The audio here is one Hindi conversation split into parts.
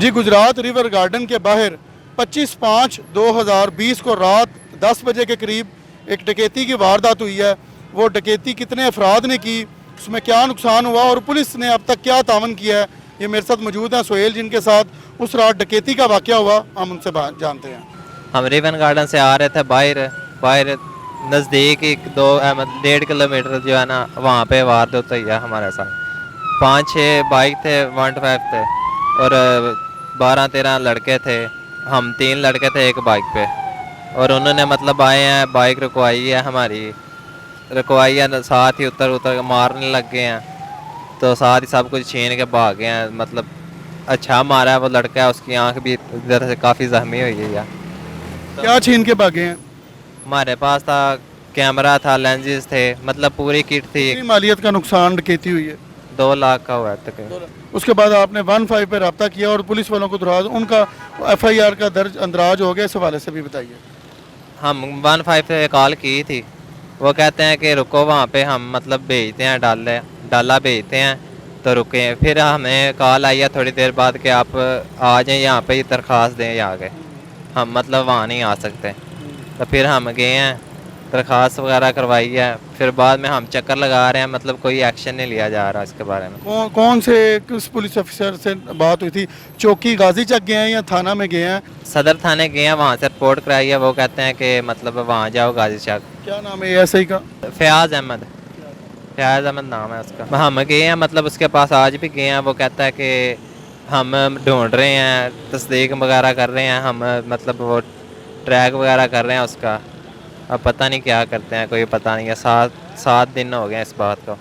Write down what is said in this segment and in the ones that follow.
जी, गुजरात रिवर गार्डन के बाहर 25/5/2020 को रात 10 बजे के करीब एक डकैती की वारदात हुई है। वो डकैती कितने अफराद ने की, उसमें क्या नुकसान हुआ और पुलिस ने अब तक क्या तावन किया है, ये मेरे साथ मौजूद हैं सोहेल, जिनके साथ उस रात डकैती का वाक़या हुआ। हम उनसे बात जानते हैं। हम रिवन गार्डन से आ रहे थे बाहर बाहर नज़दीक 1.5 किलोमीटर जो है ना, वहाँ पे वारदात हुई है हमारे साथ। 5-6 बाइक थे, 125 थे और 12-13 लड़के थे। हम 3 लड़के थे एक बाइक पे, और उन्होंने मतलब आए हैं, बाइक रुकवाई है हमारी, रुकवाई है, साथ ही उतर उतर के मारने लग गए हैं। तो साथ ही सब कुछ छीन के भाग गए हैं। मतलब अच्छा मारा है वो लड़का है, उसकी आंख भी इधर से काफ़ी जख्मी हुई है। क्या छीन के भागे हैं? हमारे पास था कैमरा, था लेंसेज थे, मतलब पूरी किट थी। कितनी मालियत का नुकसान डकैती हुई है? 2 लाख का हुआ है तक। उसके बाद आपने 15 पे रब्ता किया और पुलिस वालों को दराज उनका FIR का दर्ज अंदराज हो गया, इस हवाले से भी बताइए। हम 15 पे कॉल की थी, वो कहते हैं कि रुको, वहाँ पे हम मतलब भेजते हैं, डाला भेजते हैं, तो रुके। फिर हमें कॉल आई है थोड़ी देर बाद कि आप आ जाएं यहाँ पे, ही दरख्वास्त दें यहाँ के। हम मतलब वहाँ नहीं आ सकते। तो फिर हम गए हैं, दरख्वास्त वगैरह करवाई है। फिर बाद में हम चक्कर लगा रहे हैं, मतलब कोई एक्शन नहीं लिया जा रहा इसके बारे में। कौन से किस पुलिस ऑफिसर से बात हुई थी? चौकी गाजी चक गए हैं या थाना में गए हैं? सदर थाने गए हैं, वहाँ से रिपोर्ट कराई है। वो कहते हैं कि मतलब वहाँ जाओ गाजी चक। क्या नाम है ASI का? फयाज अहमद नाम है उसका। हम गए हैं, मतलब उसके पास आज भी गए हैं। वो कहता है कि हम ढूंढ रहे हैं, तस्दीक वगैरह कर रहे हैं, हम मतलब वो ट्रैक वगैरह कर रहे हैं उसका। अब पता नहीं क्या करते हैं, कोई पता नहीं है। 7 दिन हो गए इस बात को।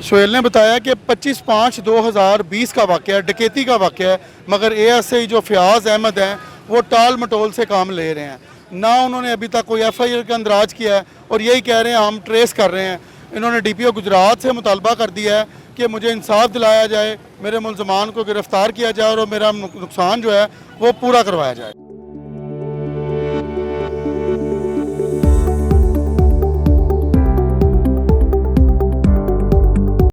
सोहेल ने बताया कि 25/5/2020 का वाक़या है, डकैती का वाक़या है, मगर ASI जो फयाज अहमद हैं वो टाल मटोल से काम ले रहे हैं। ना उन्होंने अभी तक कोई FIR का अंदराज किया है और यही कह रहे हैं हम ट्रेस कर रहे हैं। इन्होंने DPO गुजरात से मुतालबा कर दिया है कि मुझे इंसाफ दिलाया जाए, मेरे मुलजमान को गिरफ़्तार किया जाए और मेरा नुकसान जो है वो पूरा करवाया जाए।